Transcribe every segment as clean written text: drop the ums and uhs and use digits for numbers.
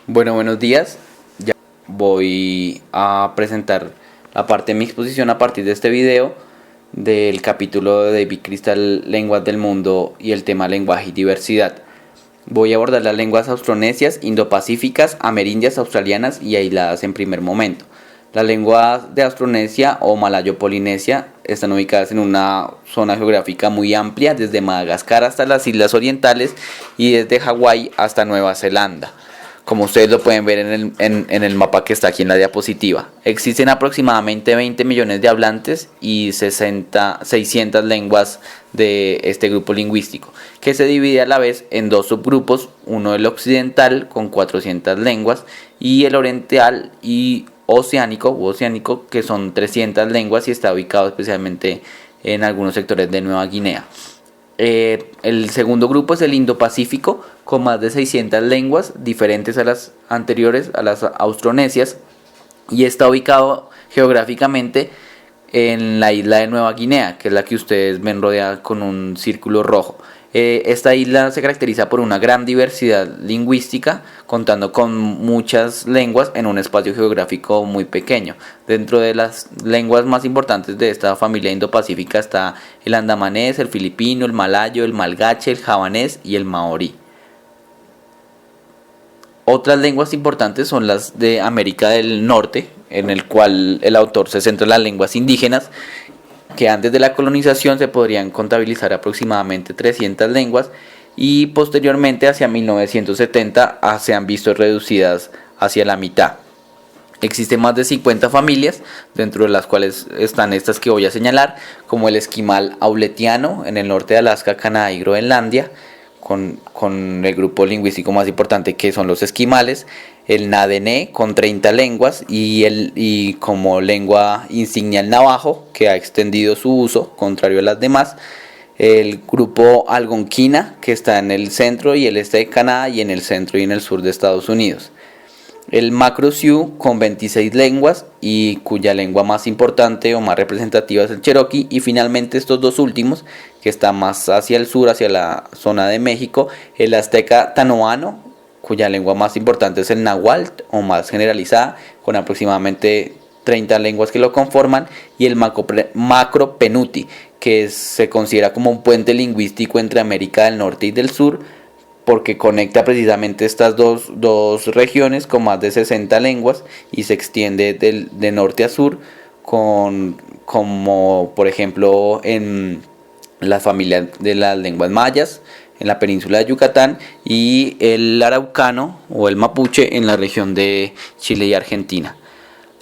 Bueno, buenos días. Ya voy a presentar la parte de mi exposición a partir de este video del capítulo de David Crystal, Lenguas del Mundo y el tema lenguaje y diversidad. Voy a abordar las lenguas austronesias, indopacíficas, amerindias, australianas y aisladas en primer momento. Las lenguas de Austronesia o Malayo-Polinesia están ubicadas en una zona geográfica muy amplia, desde Madagascar hasta las islas orientales y desde Hawái hasta Nueva Zelanda, como ustedes lo pueden ver en el mapa que está aquí en la diapositiva. Existen aproximadamente 20 millones de hablantes y 600 lenguas de este grupo lingüístico, que se divide a la vez en dos subgrupos, uno el occidental con 400 lenguas y el oriental y oceánico, que son 300 lenguas y está ubicado especialmente en algunos sectores de Nueva Guinea. El segundo grupo es el Indo-Pacífico, con más de 600 lenguas, diferentes a las anteriores, a las austronesias, y está ubicado geográficamente en la isla de Nueva Guinea, que es la que ustedes ven rodeada con un círculo rojo. Esta isla se caracteriza por una gran diversidad lingüística, contando con muchas lenguas en un espacio geográfico muy pequeño. Dentro de las lenguas más importantes de esta familia indopacífica está el andamanés, el filipino, el malayo, el malgache, el javanés y el maorí. Otras lenguas importantes son las de América del Norte, en el cual el autor se centra en las lenguas indígenas, que antes de la colonización se podrían contabilizar aproximadamente 300 lenguas y posteriormente hacia 1970 se han visto reducidas hacia la mitad. Existen más de 50 familias, dentro de las cuales están estas que voy a señalar, como el esquimal auletiano en el norte de Alaska, Canadá y Groenlandia, con el grupo lingüístico más importante que son los esquimales, el nadené con 30 lenguas y como lengua insignia el navajo, que ha extendido su uso, contrario a las demás, el grupo algonquina, que está en el centro y el este de Canadá y en el centro y en el sur de Estados Unidos. El Macro Sioux con 26 lenguas y cuya lengua más importante o más representativa es el Cherokee, y finalmente estos dos últimos que están más hacia el sur, hacia la zona de México, el Azteca Tanoano, cuya lengua más importante es el Náhuatl o más generalizada, con aproximadamente 30 lenguas que lo conforman, y el Macro Penuti, que se considera como un puente lingüístico entre América del Norte y del Sur, porque conecta precisamente estas dos regiones con más de 60 lenguas y se extiende de norte a sur, como por ejemplo en la familia de las lenguas mayas en la península de Yucatán y el araucano o el mapuche en la región de Chile y Argentina.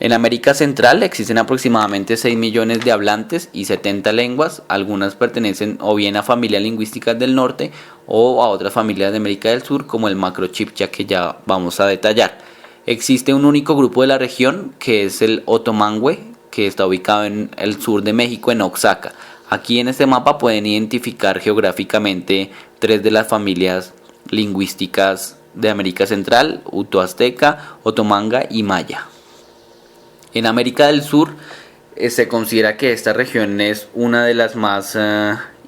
En América Central existen aproximadamente 6 millones de hablantes y 70 lenguas. Algunas pertenecen o bien a familias lingüísticas del norte o a otras familias de América del Sur, como el macro chibcha, que ya vamos a detallar. Existe un único grupo de la región, que es el otomangüe, que está ubicado en el sur de México, en Oaxaca. Aquí en este mapa pueden identificar geográficamente 3 de las familias lingüísticas de América Central: utoazteca, otomanga y maya. En América del Sur se considera que esta región es una de las más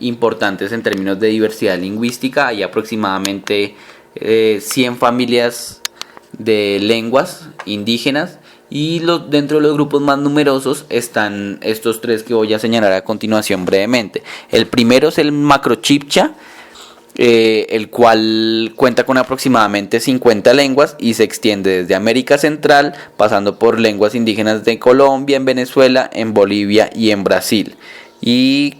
importantes en términos de diversidad lingüística. Hay aproximadamente 100 familias de lenguas indígenas y dentro de los grupos más numerosos están estos 3 que voy a señalar a continuación brevemente. El primero es el macro chibcha, el cual cuenta con aproximadamente 50 lenguas y se extiende desde América Central, pasando por lenguas indígenas de Colombia, en Venezuela, en Bolivia y en Brasil, y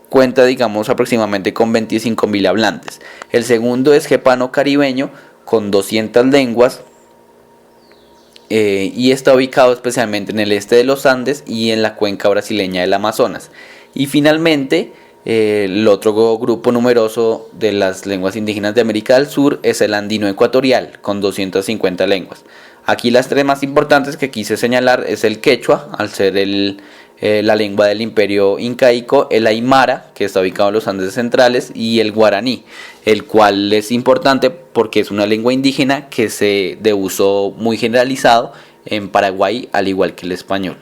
cuenta aproximadamente con 25.000 hablantes. El segundo es Gepano caribeño con 200 lenguas y está ubicado especialmente en el este de los Andes y en la cuenca brasileña del Amazonas. Y finalmente el otro grupo numeroso de las lenguas indígenas de América del Sur es el andino ecuatorial, con 250 lenguas. Aquí las 3 más importantes que quise señalar es el quechua, al ser la lengua del imperio incaico, el aymara, que está ubicado en los Andes centrales, y el guaraní, el cual es importante porque es una lengua indígena que de uso muy generalizado en Paraguay, al igual que el español.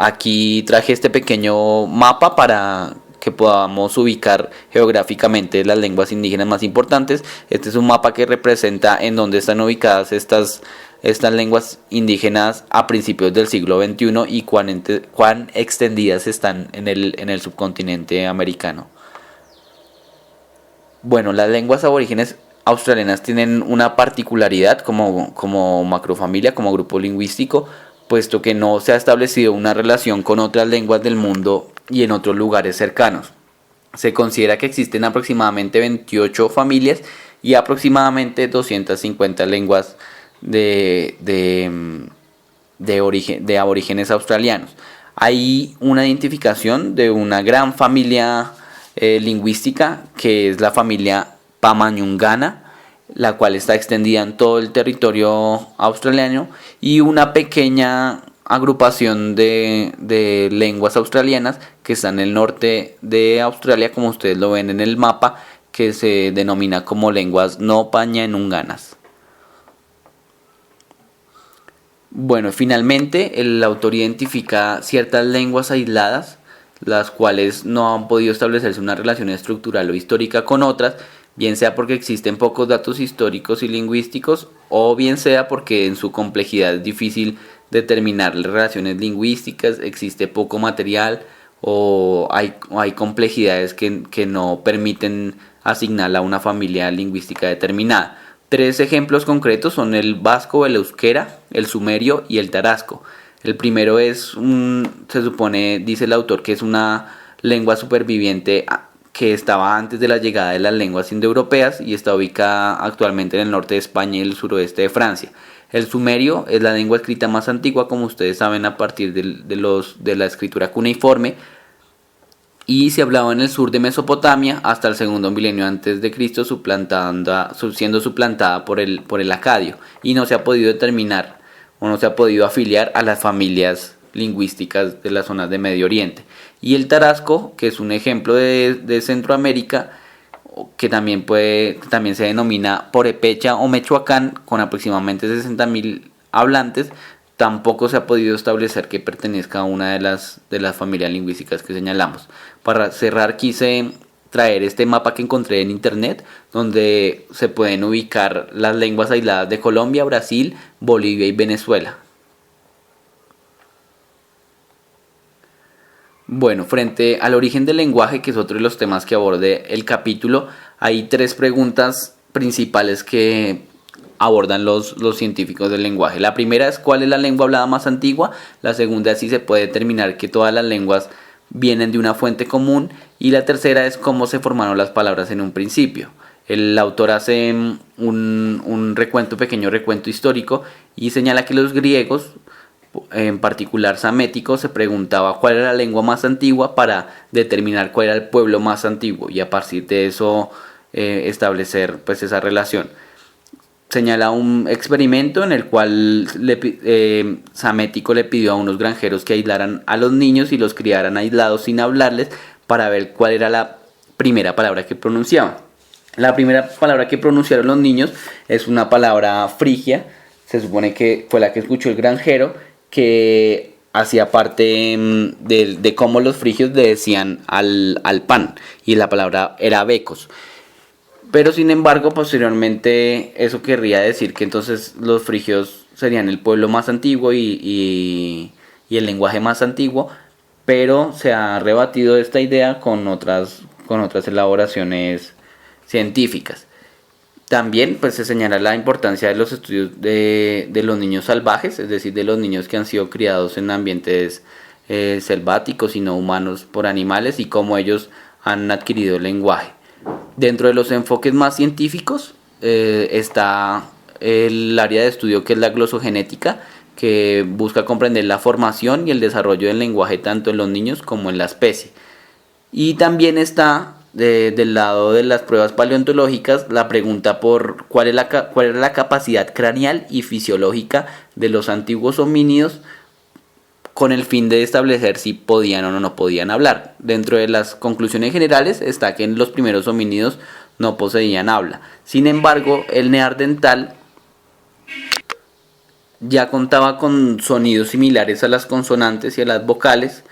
Aquí traje este pequeño mapa para que podamos ubicar geográficamente las lenguas indígenas más importantes. Este es un mapa que representa en dónde están ubicadas estas lenguas indígenas a principios del siglo XXI y cuán extendidas están en el subcontinente americano. Bueno, las lenguas aborígenes australianas tienen una particularidad como macrofamilia, como grupo lingüístico, puesto que no se ha establecido una relación con otras lenguas del mundo y en otros lugares cercanos. Se considera que existen aproximadamente 28 familias y aproximadamente 250 lenguas de aborígenes australianos. Hay una identificación de una gran familia lingüística que es la familia Pama-Nyungana, la cual está extendida en todo el territorio australiano, y una pequeña agrupación de lenguas australianas que está en el norte de Australia, como ustedes lo ven en el mapa, que se denomina como lenguas no pañanunganas. Bueno, finalmente el autor identifica ciertas lenguas aisladas, las cuales no han podido establecerse una relación estructural o histórica con otras, bien sea porque existen pocos datos históricos y lingüísticos, o bien sea porque en su complejidad es difícil determinar las relaciones lingüísticas, existe poco material o hay complejidades que no permiten asignarla a una familia lingüística determinada. 3 ejemplos concretos son el vasco, el euskera, el sumerio y el tarasco. El primero se supone, dice el autor, que es una lengua superviviente que estaba antes de la llegada de las lenguas indoeuropeas y está ubicada actualmente en el norte de España y el suroeste de Francia. El sumerio es la lengua escrita más antigua, como ustedes saben, a partir de la escritura cuneiforme, y se hablaba en el sur de Mesopotamia hasta el segundo milenio antes de Cristo, siendo suplantada por el acadio, y no se ha podido determinar o no se ha podido afiliar a las familias lingüísticas de las zonas de Medio Oriente. Y el tarasco, que es un ejemplo de Centroamérica, que también se denomina Purépecha o Mechoacán, con aproximadamente 60.000 hablantes, tampoco se ha podido establecer que pertenezca a una de las familias lingüísticas que señalamos. Para cerrar, quise traer este mapa que encontré en internet, donde se pueden ubicar las lenguas aisladas de Colombia, Brasil, Bolivia y Venezuela. Bueno, frente al origen del lenguaje, que es otro de los temas que aborde el capítulo, hay 3 preguntas principales que abordan los científicos del lenguaje. La primera es: ¿cuál es la lengua hablada más antigua? La segunda es si se puede determinar que todas las lenguas vienen de una fuente común, y la tercera es cómo se formaron las palabras en un principio. El autor hace un pequeño recuento histórico, y señala que los griegos, en particular Samético, se preguntaba cuál era la lengua más antigua para determinar cuál era el pueblo más antiguo, y a partir de eso establecer pues esa relación. Señala un experimento en el cual Samético le pidió a unos granjeros que aislaran a los niños y los criaran aislados sin hablarles, para ver cuál era la primera palabra que pronunciaban. La primera palabra que pronunciaron los niños es una palabra frigia. Se supone que fue la que escuchó el granjero, que hacía parte de cómo los frigios le decían al pan, y la palabra era becos. Pero sin embargo, posteriormente eso querría decir que entonces los frigios serían el pueblo más antiguo y el lenguaje más antiguo, pero se ha rebatido esta idea con otras elaboraciones científicas. También pues se señala la importancia de los estudios de los niños salvajes, es decir, de los niños que han sido criados en ambientes selváticos y no humanos por animales, y cómo ellos han adquirido el lenguaje. Dentro de los enfoques más científicos está el área de estudio que es la glosogenética, que busca comprender la formación y el desarrollo del lenguaje tanto en los niños como en la especie. Y también está del lado de las pruebas paleontológicas la pregunta por cuál era la capacidad craneal y fisiológica de los antiguos homínidos, con el fin de establecer si podían o no podían hablar. Dentro de las conclusiones generales está que los primeros homínidos no poseían habla. Sin embargo, el neandertal ya contaba con sonidos similares a las consonantes y a las vocales,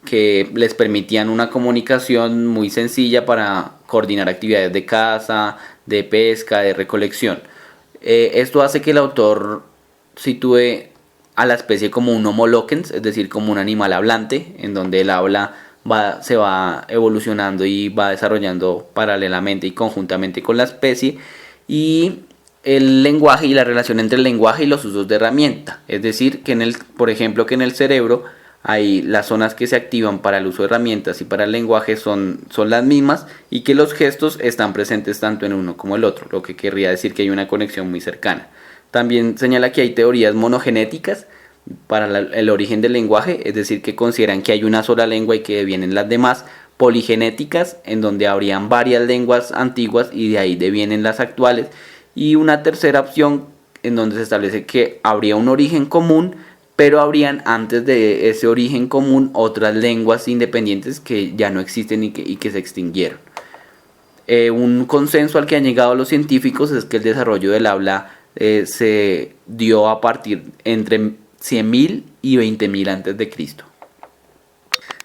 que les permitían una comunicación muy sencilla para coordinar actividades de caza, de pesca, de recolección. Esto hace que el autor sitúe a la especie como un Homo loquens, es decir, como un animal hablante, en donde el habla se va evolucionando y va desarrollando paralelamente y conjuntamente con la especie, y el lenguaje y la relación entre el lenguaje y los usos de herramienta. Es decir, que por ejemplo, que en el cerebro hay las zonas que se activan para el uso de herramientas y para el lenguaje son las mismas, y que los gestos están presentes tanto en uno como el otro, lo que querría decir que hay una conexión muy cercana. También señala que hay teorías monogenéticas para el origen del lenguaje, es decir, que consideran que hay una sola lengua y que devienen las demás; poligenéticas, en donde habrían varias lenguas antiguas y de ahí devienen las actuales; y una tercera opción en donde se establece que habría un origen común, pero habrían antes de ese origen común otras lenguas independientes que ya no existen y que se extinguieron. Un consenso al que han llegado los científicos es que el desarrollo del habla se dio a partir entre 100.000 y 20.000 antes de Cristo.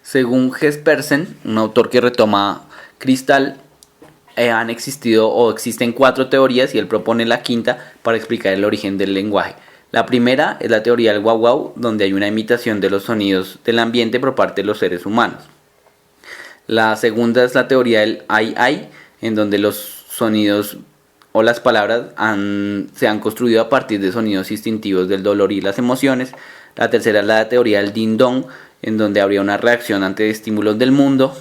Según Jespersen, un autor que retoma Cristal, han existido o existen 4 teorías y él propone la quinta para explicar el origen del lenguaje. La primera es la teoría del guau guau, donde hay una imitación de los sonidos del ambiente por parte de los seres humanos. La segunda es la teoría del ai ai, en donde los sonidos o las palabras se han construido a partir de sonidos instintivos del dolor y las emociones. La tercera es la teoría del ding dong, en donde habría una reacción ante estímulos del mundo.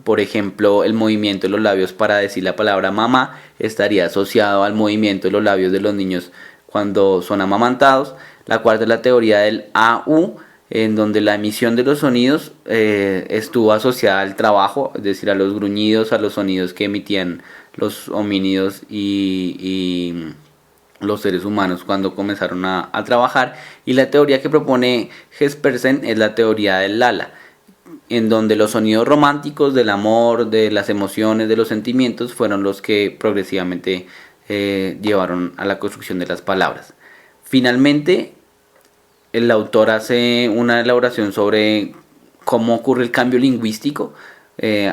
Por ejemplo, el movimiento de los labios para decir la palabra mamá estaría asociado al movimiento de los labios de los niños cuando son amamantados. La cuarta es la teoría del AU, en donde la emisión de los sonidos estuvo asociada al trabajo, es decir, a los gruñidos, a los sonidos que emitían los homínidos y los seres humanos cuando comenzaron a trabajar. Y la teoría que propone Jespersen es la teoría del Lala, en donde los sonidos románticos del amor, de las emociones, de los sentimientos fueron los que progresivamente llevaron a la construcción de las palabras. Finalmente, el autor hace una elaboración sobre cómo ocurre el cambio lingüístico,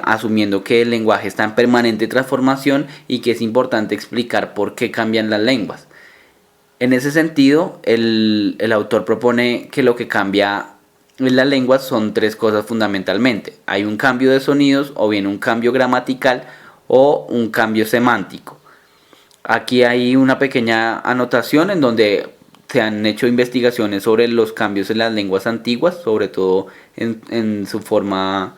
asumiendo que el lenguaje está en permanente transformación y que es importante explicar por qué cambian las lenguas. En ese sentido, el autor propone que lo que cambia en las lenguas son 3 cosas fundamentalmente. Hay un cambio de sonidos, o bien un cambio gramatical, o un cambio semántico. Aquí hay una pequeña anotación en donde se han hecho investigaciones sobre los cambios en las lenguas antiguas, sobre todo en su forma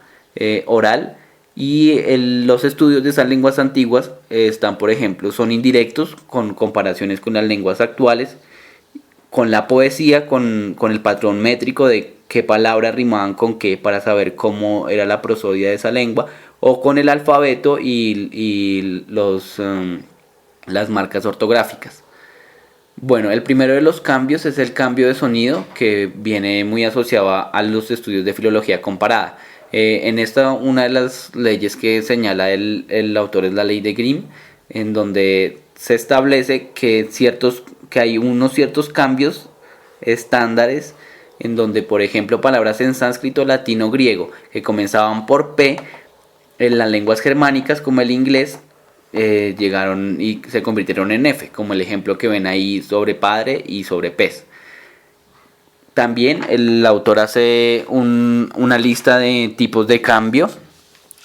oral, y los estudios de esas lenguas antiguas están, por ejemplo, son indirectos con comparaciones con las lenguas actuales, con la poesía, con el patrón métrico de qué palabras rimaban con qué para saber cómo era la prosodia de esa lengua, o con el alfabeto y las marcas ortográficas. Bueno, el primero de los cambios es el cambio de sonido, que viene muy asociado a los estudios de filología comparada. En esta, una de las leyes que señala el autor es la ley de Grimm, en donde se establece que hay unos ciertos cambios estándares, en donde, por ejemplo, palabras en sánscrito, latino, griego, que comenzaban por P, en las lenguas germánicas como el inglés, llegaron y se convirtieron en F, como el ejemplo que ven ahí sobre padre y sobre pez. También el autor hace una lista de tipos de cambio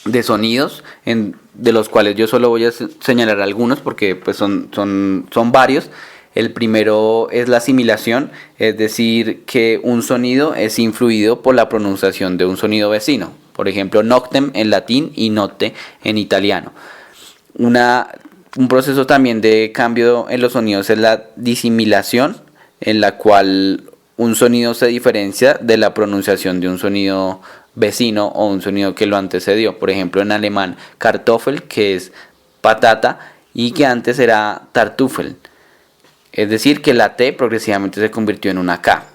de sonidos, de los cuales yo solo voy a señalar algunos porque pues son varios. El primero es la asimilación, es decir, que un sonido es influido por la pronunciación de un sonido vecino. Por ejemplo, noctem en latín y notte en italiano. Un proceso también de cambio en los sonidos es la disimilación, en la cual un sonido se diferencia de la pronunciación de un sonido vecino o un sonido que lo antecedió. Por ejemplo, en alemán, Kartoffel, que es patata, y que antes era Tartufel. Es decir, que la T progresivamente se convirtió en una K.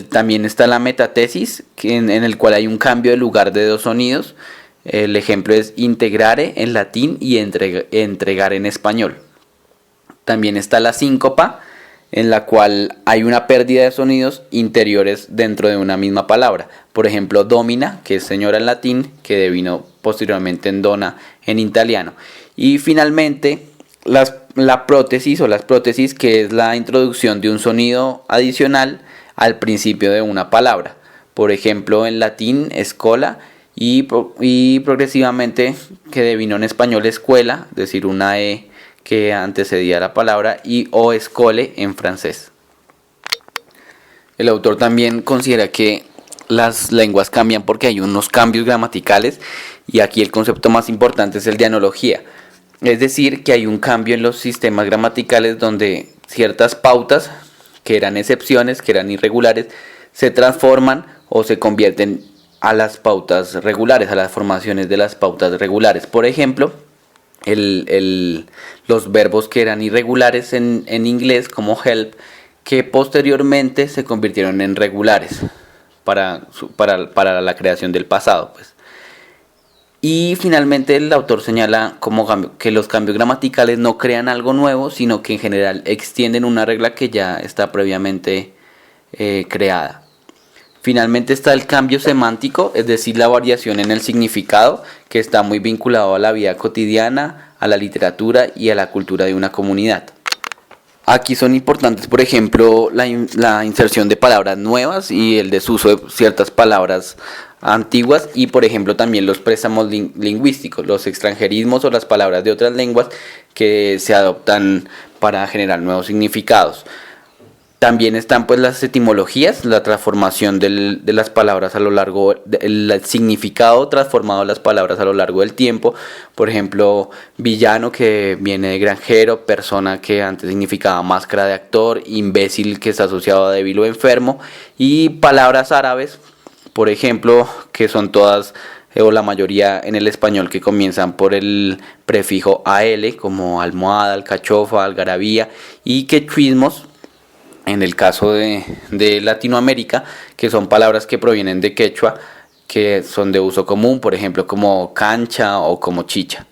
También está la metatesis, en el cual hay un cambio de lugar de 2 sonidos. El ejemplo es integrare en latín y entregar en español. También está la síncopa, en la cual hay una pérdida de sonidos interiores dentro de una misma palabra. Por ejemplo, domina, que es señora en latín, que devino posteriormente en dona en italiano. Y finalmente, la prótesis o las prótesis, que es la introducción de un sonido adicional al principio de una palabra. Por ejemplo, en latín, escola, y progresivamente que devino en español escuela, es decir, una E que antecedía la palabra, y o escole en francés. El autor también considera que las lenguas cambian porque hay unos cambios gramaticales, y aquí el concepto más importante es el de analogía. Es decir, que hay un cambio en los sistemas gramaticales donde ciertas pautas, que eran excepciones, que eran irregulares, se transforman o se convierten a las pautas regulares, a las formaciones de las pautas regulares. Por ejemplo, los verbos que eran irregulares en inglés, como help, que posteriormente se convirtieron en regulares para la creación del pasado, pues. Y finalmente el autor señala que los cambios gramaticales no crean algo nuevo, sino que en general extienden una regla que ya está previamente creada. Finalmente está el cambio semántico, es decir, la variación en el significado, que está muy vinculado a la vida cotidiana, a la literatura y a la cultura de una comunidad. Aquí son importantes, por ejemplo, la inserción de palabras nuevas y el desuso de ciertas palabras antiguas, y por ejemplo también los préstamos lingüísticos, los extranjerismos o las palabras de otras lenguas que se adoptan para generar nuevos significados. También están pues las etimologías, la transformación de las palabras a lo largo, el significado transformado de las palabras a lo largo del tiempo. Por ejemplo, villano, que viene de granjero, persona, que antes significaba máscara de actor, imbécil, que está asociado a débil o enfermo, y palabras árabes, por ejemplo, que son todas o la mayoría en el español que comienzan por el prefijo AL, como almohada, alcachofa, algarabía, y quechuismos, en el caso de Latinoamérica, que son palabras que provienen de quechua, que son de uso común, por ejemplo, como cancha o como chicha.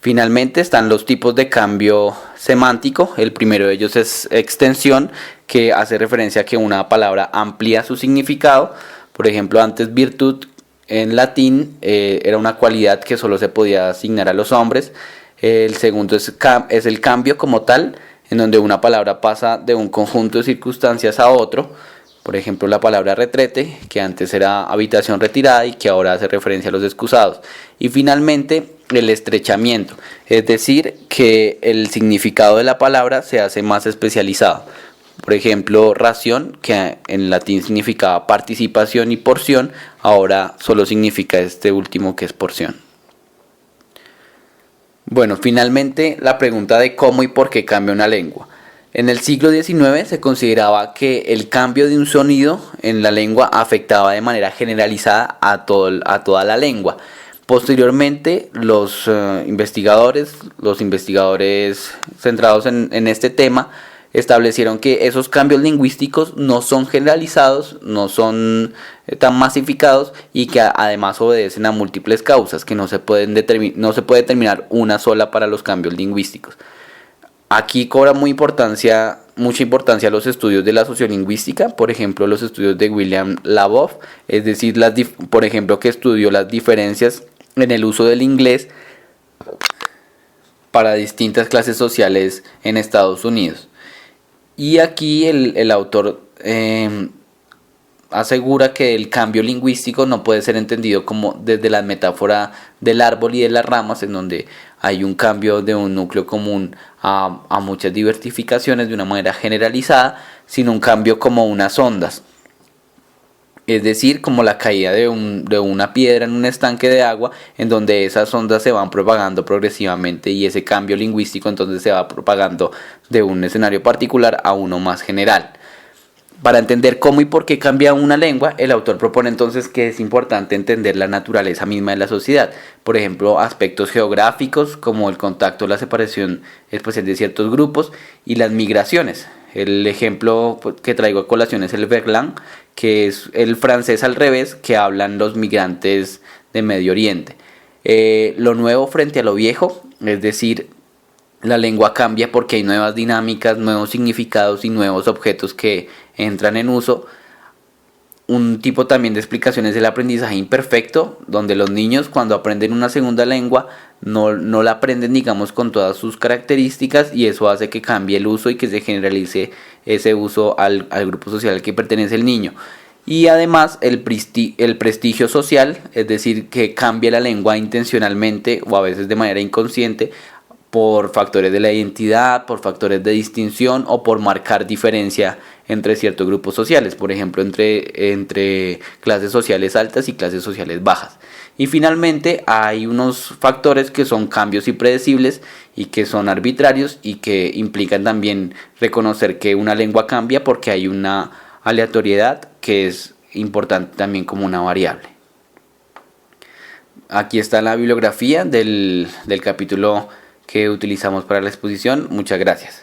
Finalmente están los tipos de cambio semántico. El primero de ellos es extensión, que hace referencia a que una palabra amplía su significado. Por ejemplo, antes virtud en latín era una cualidad que solo se podía asignar a los hombres. El segundo es el cambio como tal, en donde una palabra pasa de un conjunto de circunstancias a otro. Por ejemplo, la palabra retrete, que antes era habitación retirada y que ahora hace referencia a los excusados. Y finalmente, el estrechamiento, es decir, que el significado de la palabra se hace más especializado. Por ejemplo, ración, que en latín significaba participación y porción, ahora solo significa este último, que es porción. Bueno, finalmente la pregunta de cómo y por qué cambia una lengua. En el siglo XIX se consideraba que el cambio de un sonido en la lengua afectaba de manera generalizada a toda la lengua. Posteriormente, los investigadores centrados en este tema, establecieron que esos cambios lingüísticos no son generalizados, no son tan masificados, y que además obedecen a múltiples causas, que no se puede determinar una sola para los cambios lingüísticos. Aquí cobra mucha importancia los estudios de la sociolingüística, por ejemplo los estudios de William Labov, es decir, por ejemplo, que estudió las diferencias en el uso del inglés para distintas clases sociales en Estados Unidos. Y aquí el autor asegura que el cambio lingüístico no puede ser entendido como desde la metáfora del árbol y de las ramas, en donde hay un cambio de un núcleo común a muchas diversificaciones de una manera generalizada, sino un cambio como unas ondas. Es decir, como la caída de una piedra en un estanque de agua, en donde esas ondas se van propagando progresivamente, y ese cambio lingüístico entonces se va propagando de un escenario particular a uno más general. Para entender cómo y por qué cambia una lengua, el autor propone entonces que es importante entender la naturaleza misma de la sociedad. Por ejemplo, aspectos geográficos como el contacto, la separación especial de ciertos grupos y las migraciones. El ejemplo que traigo a colación es el verlan, que es el francés al revés que hablan los migrantes de Medio Oriente. Lo nuevo frente a lo viejo, es decir, La lengua cambia porque hay nuevas dinámicas, nuevos significados y nuevos objetos que entran en uso. Un tipo también de explicación es el aprendizaje imperfecto, donde los niños cuando aprenden una segunda lengua no la aprenden, digamos, con todas sus características, y eso hace que cambie el uso y que se generalice ese uso al grupo social al que pertenece el niño. Y además el prestigio social, es decir, que cambia la lengua intencionalmente o a veces de manera inconsciente por factores de la identidad, por factores de distinción o por marcar diferencia entre ciertos grupos sociales, por ejemplo, entre clases sociales altas y clases sociales bajas. Y finalmente hay unos factores que son cambios impredecibles y que son arbitrarios y que implican también reconocer que una lengua cambia porque hay una aleatoriedad que es importante también como una variable. Aquí está la bibliografía del capítulo que utilizamos para la exposición. Muchas gracias.